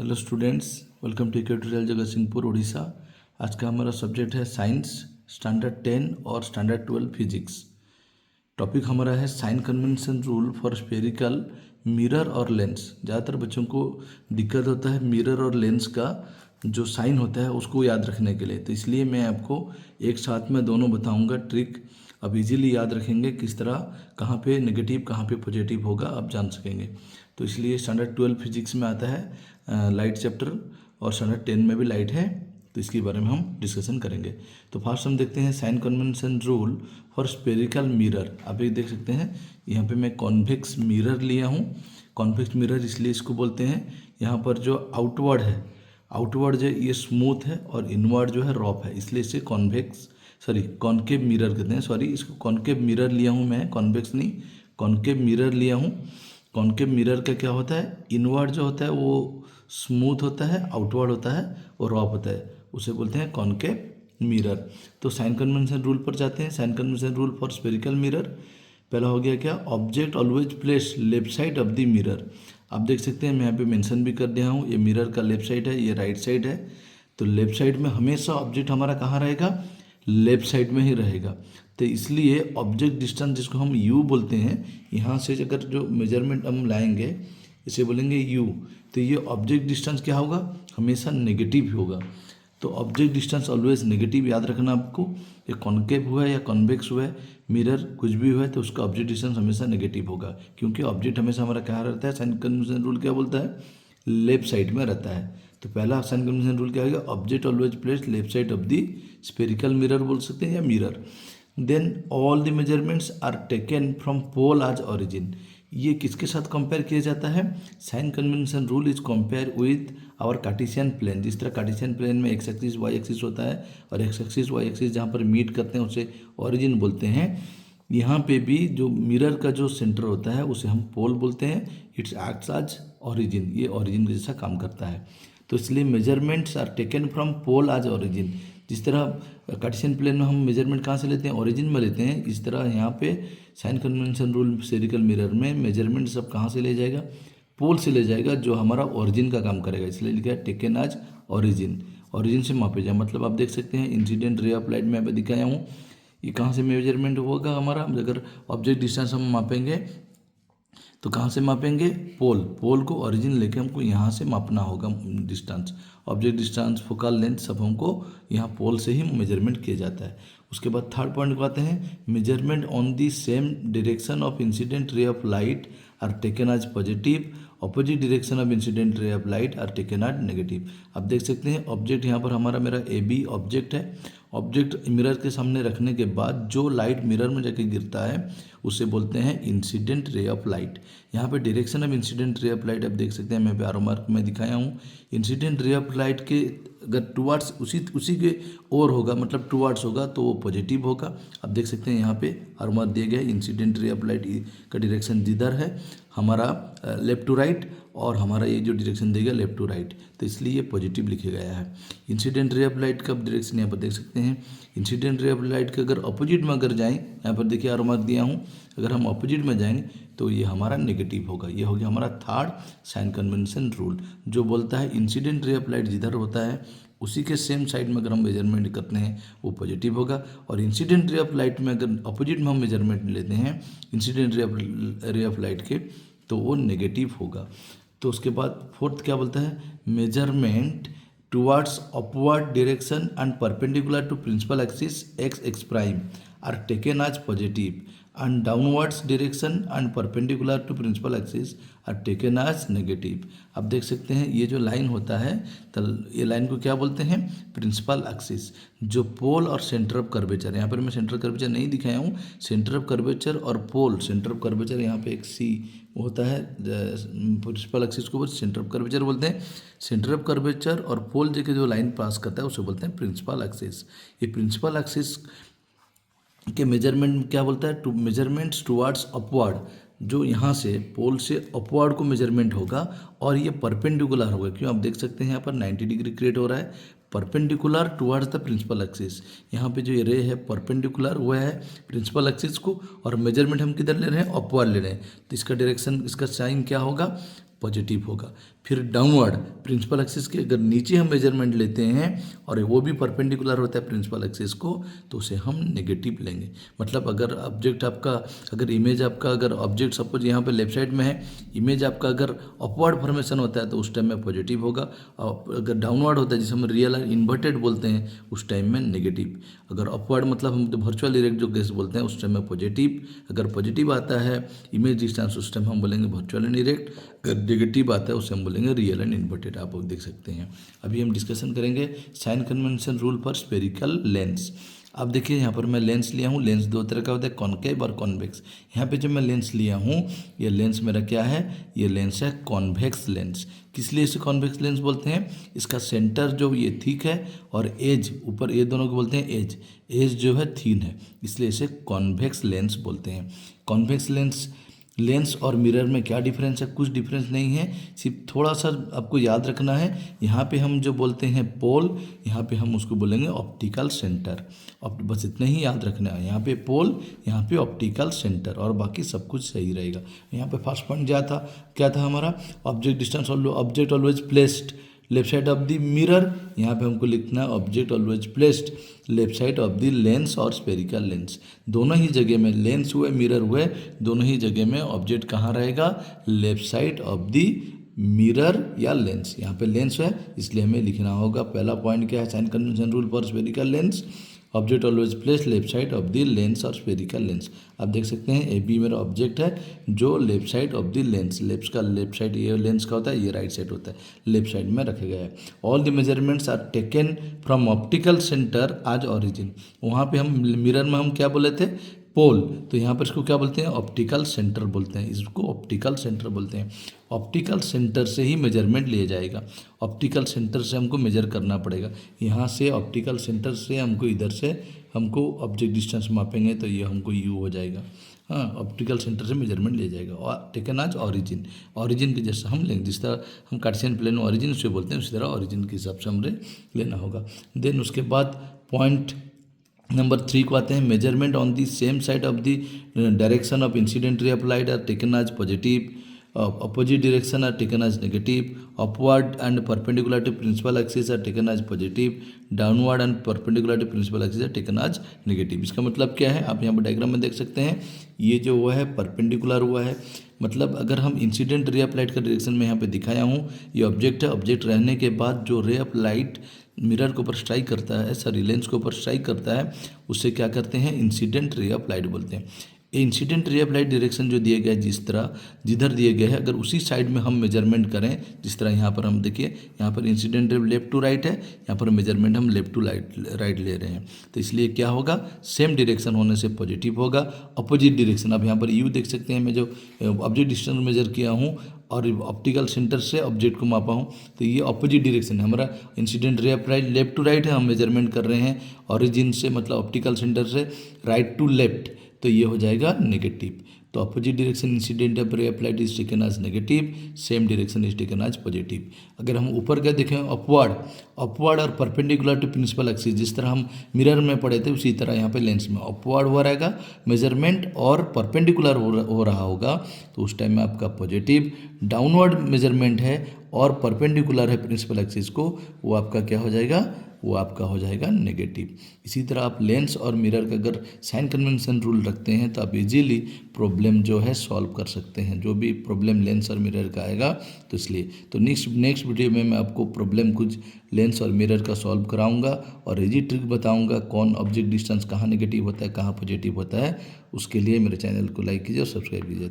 Hello students, welcome to tutorial Jagatsinghpur Orissa. आज का हमारा सब्जेक्ट है साइंस स्टैंडर्ड 10 और स्टैंडर्ड 12 फिजिक्स। टॉपिक हमारा है sign convention rule for spherical mirror और लेंस। ज़्यादातर बच्चों को दिक्कत होता है मिरर और लेंस का जो साइन होता है उसको याद रखने के लिए, तो इसलिए मैं आपको एक साथ में दोनों बताऊंगा ट्रिक। अब इजीली याद रखेंगे किस तरह, कहाँ पे नेगेटिव कहाँ पे पॉजिटिव होगा आप जान सकेंगे। तो इसलिए स्टैंडर्ड 12 फिजिक्स में आता है लाइट चैप्टर और स्टैंडर्ड 10 में भी लाइट है, तो इसके बारे में हम डिस्कशन करेंगे। तो फर्स्ट हम देखते हैं sign convention rule for spherical mirror. आप ये देख सकते हैं यहाँ पे मैं कॉन्वेक्स मिरर लिया हूँ। कॉन्वेक्स मिरर इसलिए इसको बोलते हैं, यहाँ पर जो आउटवर्ड है, आउटवर्ड जो ये स्मूथ है और इनवर्ड जो है रॉफ है, इसलिए इसे कॉन्केव मिरर कहते हैं। इसको कॉन्केव मिरर लिया हूँ मैं, कॉन्वेक्स नहीं, कॉन्केव मिरर लिया हूँ। कॉन्केव मिरर का क्या होता है, इनवर्ड जो होता है वो स्मूथ होता है, आउटवर्ड होता है और रॉफ होता है, उसे बोलते हैं कॉन्केव मिरर। तो साइन कन्वेंशन रूल पर जाते हैं। Sign convention rule for spherical mirror पहला हो गया क्या, object always place left side of the mirror. आप देख सकते हैं मैं यहाँ पे मेंशन भी कर दिया हूँ, ये मिरर का लेफ्ट साइड है, ये राइट साइड है। तो लेफ्ट साइड में हमेशा ऑब्जेक्ट हमारा कहाँ रहेगा, लेफ्ट साइड में ही रहेगा। तो इसलिए ऑब्जेक्ट डिस्टेंस जिसको हम यू बोलते हैं, यहाँ से अगर जो मेजरमेंट हम लाएंगे इसे बोलेंगे यू, तो ये ऑब्जेक्ट डिस्टेंस क्या होगा, हमेशा नेगेटिव होगा। तो ऑब्जेक्ट डिस्टेंस ऑलवेज नेगेटिव याद रखना आपको। ये कॉन्केव हुआ है या कॉन्वेक्स हुआ है मिरर, कुछ भी हुआ है तो उसका ऑब्जेक्ट डिस्टेंस हमेशा नेगेटिव होगा, क्योंकि ऑब्जेक्ट हमेशा हमारा कहाँ रहता है, साइन कन्वेंशन रूल क्या बोलता है, लेफ्ट साइड में रहता है। तो पहला साइन कन्वेंशन रूल क्या होगा, object always place left side of the spherical mirror बोल सकते हैं या mirror. Then all the measurements are taken from pole as origin. ये किसके साथ कंपेयर किया जाता है, sign convention rule is compare with our cartesian plane. जिस तरह कार्टेशियन प्लेन में एक्स एक्सिस वाई एक्सिस होता है और एक्स एक्सिस वाई एक्सिस जहाँ पर मीट करते हैं उसे ओरिजिन बोलते हैं, यहाँ पे भी जो मिरर का जो सेंटर होता है उसे हम पोल बोलते हैं। इट्स एक्ट्स एज ओरिजिन, ये ओरिजिन के जैसा काम करता है। तो इसलिए measurements are taken from pole as origin. जिस तरह कार्टेशियन प्लेन में हम मेजरमेंट कहाँ से लेते हैं, ओरिजिन में लेते हैं, इस तरह यहाँ पे sign convention rule spherical mirror में मेजरमेंट सब कहाँ से ले जाएगा, पोल से ले जाएगा, जो हमारा ओरिजिन का काम करेगा। इसलिए लिखा है टेकन एज ओरिजिन, ओरिजिन से मापे जाए। मतलब आप देख सकते हैं इंसिडेंट रे ऑफ लाइट में मैं दिखाया हूँ, ये कहाँ से मेजरमेंट होगा हमारा, अगर ऑब्जेक्ट डिस्टेंस हम मापेंगे तो कहाँ से मापेंगे, पोल को ओरिजिन लेके हमको यहाँ से मापना होगा distance, object distance, focal length सब हमको यहाँ पोल से ही मेजरमेंट किया जाता है। उसके बाद थर्ड पॉइंट को आते हैं, measurement on the same direction of incident ray of light are taken as positive, opposite direction of incident ray of light are taken as negative. आप देख सकते हैं ऑब्जेक्ट यहाँ पर हमारा मेरा ए बी ऑब्जेक्ट है। ऑब्जेक्ट मिरर के सामने रखने के बाद जो लाइट मिरर में जाके गिरता है उसे बोलते हैं इंसिडेंट रे ऑफ लाइट। यहाँ पे direction of incident ray of light आप देख सकते हैं, मैं पे आरो मार्क में दिखाया हूँ। इंसिडेंट रे ऑफ लाइट के अगर टुवार्ड्स उसी के ओर होगा, मतलब टुवार्ड्स होगा तो वो पॉजिटिव होगा। आप देख सकते हैं यहाँ पे आरो मार्क दिया गया है, इंसिडेंट रे ऑफ लाइट का डायरेक्शन जिधर है हमारा लेफ्ट टू राइट, और हमारा ये जो डायरेक्शन देगा लेफ्ट टू राइट, तो इसलिए ये पॉजिटिव लिखा गया है। इंसिडेंट रे ऑफ लाइट का डायरेक्शन यहाँ पर देख सकते हैं। इंसिडेंट रे ऑफ लाइट के अगर अपोजिट में अगर जाएँ, यहाँ पर देखिए आरो मार्क दिया हूँ, अगर हम अपोजिट में जाएंगे तो ये हमारा नेगेटिव होगा। ये हो गया हमारा थर्ड साइन कन्वेंशन रूल, जो बोलता है इंसिडेंट रे ऑफ लाइट जिधर होता है उसी के सेम साइड में अगर हम मेजरमेंट करते हैं वो पॉजिटिव होगा, और इंसिडेंट रे ऑफ लाइट में अगर अपोजिट में हम मेजरमेंट लेते हैं इंसिडेंट रे ऑफ लाइट के तो वो नेगेटिव होगा। तो उसके बाद फोर्थ क्या बोलता है, measurement towards upward direction and perpendicular to principal axis X prime are taken as positive, and downwards direction and perpendicular to principal axis are taken as negative। अब देख सकते हैं ये जो लाइन होता है, तो ये लाइन को क्या बोलते हैं, प्रिंसिपल एक्सिस। जो पोल और सेंटर ऑफ कर्वेचर, यहाँ पर मैं सेंटर ऑफ कर्वेचर नहीं दिखाया हूँ, सेंटर ऑफ कर्वेचर और पोल, सेंटर ऑफ कर्वेचर यहाँ पे एक सी होता है, प्रिंसिपल एक्सिस को सेंटर ऑफ कर्वेचर बोलते हैं। सेंटर ऑफ कर्वेचर और पोल जो लाइन पास करता है उसे बोलते हैं प्रिंसिपल एक्सिस। ये प्रिंसिपल एक्सिस के मेजरमेंट क्या बोलता है, टू मेजरमेंट्स टुवर्ड्स अपवर्ड, जो यहाँ से पोल से अपवर्ड को मेजरमेंट होगा और ये परपेंडिकुलर होगा। क्यों, आप देख सकते हैं यहाँ पर 90 डिग्री क्रिएट हो रहा है, perpendicular towards the principal axis. यहाँ पे जो ये रे है परपेंडिकुलर हुआ है प्रिंसिपल एक्सिस को, और मेजरमेंट हम किधर ले रहे हैं, अपवर्ड ले रहे हैं, तो इसका डायरेक्शन, इसका साइन क्या होगा, पॉजिटिव होगा। फिर डाउनवर्ड प्रिंसिपल एक्सिस के अगर नीचे हम मेजरमेंट लेते हैं और वो भी परपेंडिकुलर होता है प्रिंसिपल एक्सिस को, तो उसे हम नेगेटिव लेंगे। मतलब अगर ऑब्जेक्ट आपका, अगर इमेज आपका, अगर ऑब्जेक्ट सपोज यहाँ पे लेफ्ट साइड में है, इमेज आपका अगर अपवर्ड फॉर्मेशन होता है तो उस टाइम में पॉजिटिव होगा, और अगर डाउनवर्ड होता है जिसे हम रियल इन्वर्टेड बोलते हैं उस टाइम में नेगेटिव। अगर अपवर्ड मतलब हम तो वर्चुअल इरेक्ट जो केस बोलते हैं उस टाइम में पॉजिटिव। अगर पॉजिटिव आता है इमेज डिस्टेंस उस टाइम हम बोलेंगे वर्चुअल एंड इरेक्ट। अगर नेगेटिव आता है उसे हम बोलेंगे रियल एंड इन्वर्टेड। आप लोग देख सकते हैं। अभी हम डिस्कशन करेंगे sign convention rule for spherical lens. अब देखिए यहाँ पर मैं लेंस लिया हूँ। लेंस दो तरह का होता है, कॉनकेव और कॉन्वेक्स। यहाँ पे जो मैं लेंस लिया हूँ ये लेंस मेरा क्या है, ये लेंस है कॉन्वेक्स लेंस। किस लिए इसे कॉन्वेक्स लेंस बोलते हैं, इसका सेंटर जो ये थिक है और एज ऊपर, ये दोनों को बोलते हैं एज, एज जो है थीन है, इसलिए इसे कॉन्वेक्स लेंस बोलते हैं। कॉन्वेक्स लेंस और मिरर में क्या डिफरेंस है, कुछ डिफरेंस नहीं है, सिर्फ थोड़ा सा आपको याद रखना है। यहाँ पे हम जो बोलते हैं पोल, यहाँ पे हम उसको बोलेंगे ऑप्टिकल सेंटर। बस इतना ही याद रखना है, यहाँ पे पोल, यहाँ पे ऑप्टिकल सेंटर, और बाकी सब कुछ सही रहेगा। यहाँ पे फर्स्ट पॉइंट क्या था हमारा, object distance, object always placed left side of the mirror. यहाँ पे हमको लिखना है object always placed left side of the lens और स्फेरिकल लेंस। दोनों ही जगह में, लेंस हुए मिरर हुए, दोनों ही जगह में ऑब्जेक्ट कहाँ रहेगा, left side of the mirror या लेंस। यहाँ पे लेंस है इसलिए हमें लिखना होगा, पहला पॉइंट क्या है, sign convention rule for spherical lens, object always place left side of the lens और स्फेरिकल लेंस। आप देख सकते हैं ए बी मेरा ऑब्जेक्ट है जो left side of the lens, left side ये लेंस का होता है, ये राइट साइड होता है, लेफ्ट साइड में रखा गया है। All the measurements are taken from optical centre as origin. वहाँ पे हम मिरर में हम क्या बोले थे, पोल, तो यहाँ पर इसको क्या बोलते हैं, ऑप्टिकल सेंटर बोलते हैं, इसको ऑप्टिकल सेंटर बोलते हैं। ऑप्टिकल सेंटर से ही मेजरमेंट लिया जाएगा, ऑप्टिकल सेंटर से हमको मेजर करना पड़ेगा। यहाँ से ऑप्टिकल सेंटर से हमको इधर से हमको ऑब्जेक्ट डिस्टेंस मापेंगे तो ये हमको यू हो जाएगा। हाँ, ऑप्टिकल सेंटर से मेजरमेंट लिया जाएगा और टेकन आज ऑरिजिन, ऑरिजिन के जैसा हम लेंगे, जिस तरह हम कार्टेशियन प्लेन ऑरिजिन से बोलते हैं उसी तरह ऑरिजिन के हिसाब से हमें लेना होगा। देन उसके बाद पॉइंट नंबर 3 को आते हैं, measurement on the same side of the direction of incident ray applied are taken as positive, opposite direction are taken as negative, upward and perpendicular to principal axis are taken as positive, downward and perpendicular to principal axis are taken as negative। इसका मतलब क्या है, आप यहाँ पर diagram में देख सकते हैं, ये जो हुआ है परपेंडिकुलर हुआ है, मतलब अगर हम इंसिडेंट रे ऑफ लाइट का डायरेक्शन में यहाँ पे दिखाया हूँ, ये ऑब्जेक्ट है, ऑब्जेक्ट रहने के बाद जो रे ऑफ लाइट मिरर के ऊपर स्ट्राइक करता है, सॉरी लेंस के ऊपर स्ट्राइक करता है, उससे क्या करते हैं, इंसिडेंट रे ऑफ लाइट बोलते हैं। Incident ray of light direction जो दिए गए, जिस तरह जिधर दिए गए हैं, अगर उसी साइड में हम मेजरमेंट करें, जिस तरह यहाँ पर हम देखिए, यहाँ पर incident ray left to right है, यहाँ पर मेजरमेंट हम लेफ्ट टू राइट ले रहे हैं, तो इसलिए क्या होगा, सेम डायरेक्शन होने से पॉजिटिव होगा। अपोजिट डायरेक्शन, अब यहाँ पर यू देख सकते हैं, मैं जो ऑब्जेक्ट डिस्टेंस मेजर किया हूँ और ऑप्टिकल सेंटर से ऑब्जेक्ट को मापा हूँ, तो ये अपोजिट डायरेक्शन है, हमारा incident ray of light left to right है, हम मेजरमेंट कर रहे हैं ऑरिजिन से, मतलब ऑप्टिकल सेंटर से राइट टू लेफ्ट, तो ये हो जाएगा नेगेटिव। तो opposite direction incident of ray of light is taken as negative, same direction is taken as positive. अगर हम ऊपर का देखें, अपवर्ड और परपेंडिकुलर टू प्रिंसिपल एक्सिस, जिस तरह हम मिरर में पढ़े थे उसी तरह यहाँ पे लेंस में अपवर्ड हुआ रहेगा मेजरमेंट और परपेंडिकुलर हो रहा होगा, तो उस टाइम में आपका पॉजिटिव। डाउनवर्ड मेजरमेंट है और परपेंडिकुलर है प्रिंसिपल एक्सिस को, वो आपका क्या हो जाएगा, वो आपका हो जाएगा नेगेटिव। इसी तरह आप लेंस और मिरर का अगर साइन कन्वेंशन रूल रखते हैं तो आप इजीली प्रॉब्लम जो है सॉल्व कर सकते हैं, जो भी प्रॉब्लम लेंस और मिरर का आएगा। तो इसलिए तो नेक्स्ट वीडियो में मैं आपको प्रॉब्लम कुछ लेंस और मिरर का सॉल्व कराऊंगा और इजी ट्रिक बताऊंगा, कौन ऑब्जेक्ट डिस्टेंस कहाँ नेगेटिव होता है, कहाँ पॉजिटिव होता है। उसके लिए मेरे चैनल को लाइक कीजिए और सब्सक्राइब कीजिए।